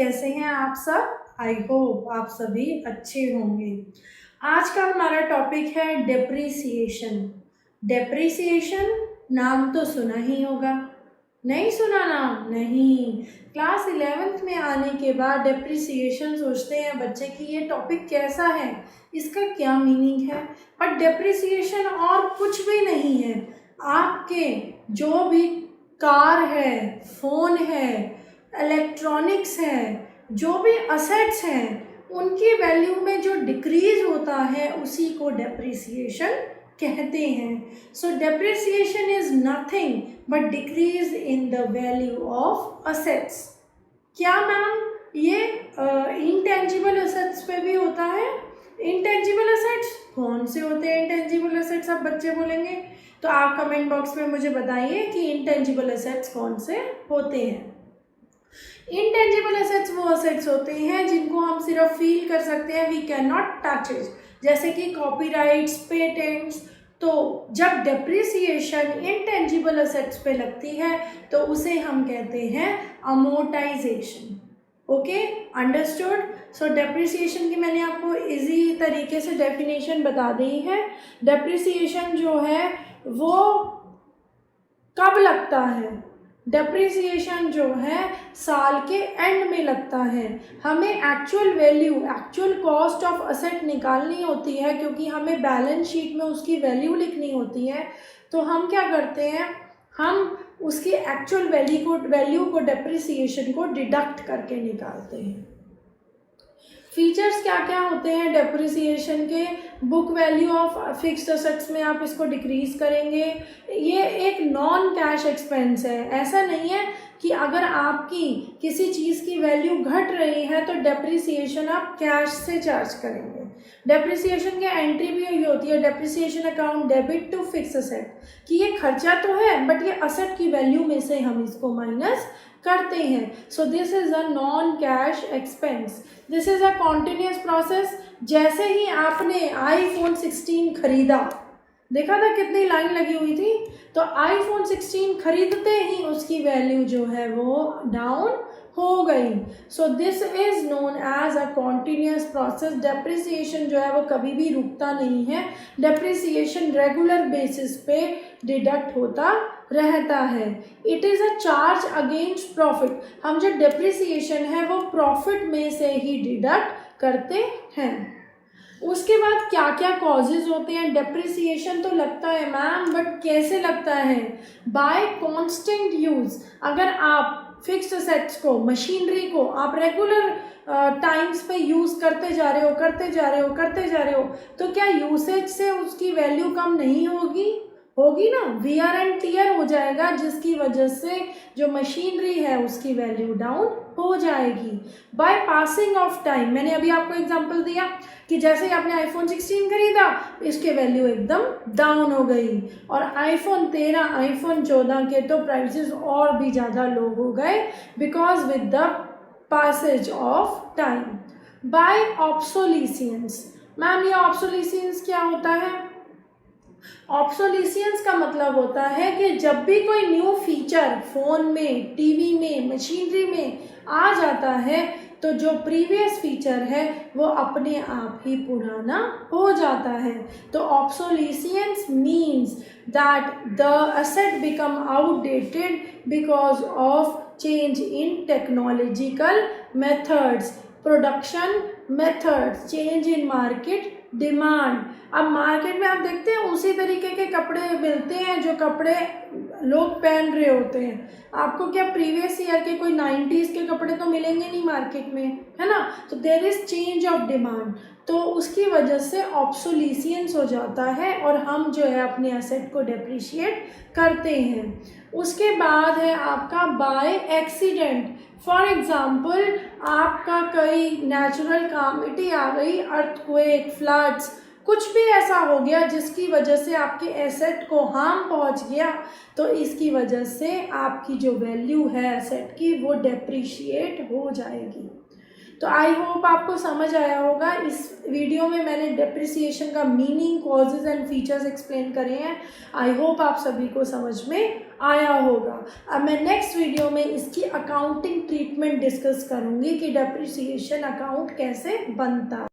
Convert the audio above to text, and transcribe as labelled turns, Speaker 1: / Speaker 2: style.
Speaker 1: कैसे हैं आप सब? आई होप आप सभी अच्छे होंगे। आज का हमारा टॉपिक है डेप्रिसिएशन। डेप्रिसिएशन नाम तो सुना ही होगा, नहीं सुना नाम? नहीं। क्लास 11th में आने के बाद डेप्रिसिएशन सोचते हैं बच्चे कि ये टॉपिक कैसा है, इसका क्या मीनिंग है। बट डेप्रिसिएशन और कुछ भी नहीं है, आपके जो भी कार है, फ़ोन है, इलेक्ट्रॉनिक्स है, जो भी असेट्स हैं, उनकी वैल्यू में जो डिक्रीज होता है उसी को डेप्रिसिएशन कहते हैं। सो depreciation is nothing but decrease in the value of assets. क्या मैम ये इंटेंजिबल असेट्स पे भी होता है? इंटेंजिबल असेट्स कौन से होते हैं? इंटेंजिबल असेट्स सब बच्चे बोलेंगे, तो आप कमेंट बॉक्स में मुझे बताइए कि इंटेंजिबल असेट्स कौन से होते हैं। इंटेंजिबल असेट्स वो असेट्स होते हैं जिनको हम सिर्फ फील कर सकते हैं, we can not touch it, जैसे कि कॉपीराइट्स, पेटेंट्स। तो जब डेप्रिसिएशन इंटेंजिबल असेट्स पे लगती है तो उसे हम कहते हैं अमोर्टाइजेशन। Okay, understood. सो डेप्रिसिएशन की मैंने आपको इजी तरीके से डेफिनेशन बता दी है। डेप्रिसिएशन जो है वो कब लगता है? डेप्रिसिएशन जो है साल के एंड में लगता है। हमें actual value, actual cost of asset निकालनी होती है, क्योंकि हमें बैलेंस शीट में उसकी वैल्यू लिखनी होती है। तो हम क्या करते हैं, हम उसकी एक्चुअल वैल्यू को डेप्रिसिएशन को डिडक्ट करके निकालते हैं। फीचर्स क्या क्या होते हैं डेप्रिसिएशन के? Book value of fixed assets में आप इसको डिक्रीज करेंगे। ये एक नॉन कैश एक्सपेंस है। ऐसा नहीं है कि अगर आपकी किसी चीज़ की वैल्यू घट रही है तो डेप्रिसिएशन आप कैश से चार्ज करेंगे। डेप्रिसिएशन की एंट्री भी यही होती है, depreciation account debit to fix asset, कि ये खर्चा तो है बट ये असेट की वैल्यू में से हम इसको माइनस करते हैं। सो this is a non cash expense. This is a continuous process. जैसे ही आपने iPhone 16 खरीदा, देखा था कितनी लाइन लगी हुई थी, तो iPhone 16 खरीदते ही उसकी वैल्यू जो है वो डाउन हो गई। So this is known as a continuous process. Depreciation जो है वो कभी भी रुकता नहीं है, डेप्रिसिएशन रेगुलर बेसिस पे डिडक्ट होता रहता है। It is a charge against profit. हम जो डेप्रिसिएशन है वो प्रॉफिट में से ही डिडक्ट करते हैं। उसके बाद क्या क्या कॉजेज होते हैं? डेप्रिसिएशन तो लगता है मैम, बट कैसे लगता है? Bye constant use. अगर आप फिक्स्ड असेट्स को, मशीनरी को आप रेगुलर टाइम्स पे यूज़ करते जा रहे हो, तो क्या यूसेज से उसकी वैल्यू कम नहीं होगी ना? वियर एंड टियर हो जाएगा, जिसकी वजह से जो मशीनरी है उसकी वैल्यू डाउन हो जाएगी। बाय पासिंग ऑफ टाइम, मैंने अभी आपको एग्जांपल दिया कि जैसे ही आपने iPhone 16 खरीदा, इसके वैल्यू एकदम डाउन हो गई, और iPhone 13, iPhone 14 के तो प्राइसेस और भी ज़्यादा लो हो गए, because with the passage of time. By obsolescence, ma'am ये obsolescence क्या होता है? ऑब्सोलिसेंस का मतलब होता है कि जब भी कोई न्यू फीचर फ़ोन में, टीवी में, मशीनरी में आ जाता है तो जो प्रीवियस फीचर है वो अपने आप ही पुराना हो जाता है। तो obsolescence means that the asset become outdated because of change in technological methods, production methods, change in market demand. अब मार्केट में आप देखते हैं उसी तरीके के कपड़े मिलते हैं जो कपड़े लोग पहन रहे होते हैं। आपको क्या प्रीवियस ईयर के कोई 90s के कपड़े तो मिलेंगे नहीं मार्केट में, है ना? तो there is change of demand, तो उसकी वजह से ऑब्सोलिसेंस हो जाता है और हम जो है अपने एसेट को डेप्रिशिएट करते हैं। उसके बाद है आपका बाय एक्सीडेंट। फॉर एग्जाम्पल, आपका कोई नेचुरल कैलामिटी आ गई, अर्थक्वेक, फ्लड्स, कुछ भी ऐसा हो गया जिसकी वजह से आपके एसेट को हार्म पहुंच गया, तो इसकी वजह से आपकी जो वैल्यू है एसेट की वो डेप्रिशिएट हो जाएगी। तो आई होप आपको समझ आया होगा। इस वीडियो में मैंने डेप्रिसिएशन का meaning, causes and features explain करे हैं। आई होप आप सभी को समझ में आया होगा। अब मैं नेक्स्ट वीडियो में इसकी अकाउंटिंग ट्रीटमेंट डिस्कस करूँगी कि डेप्रिसिएशन अकाउंट कैसे बनता है।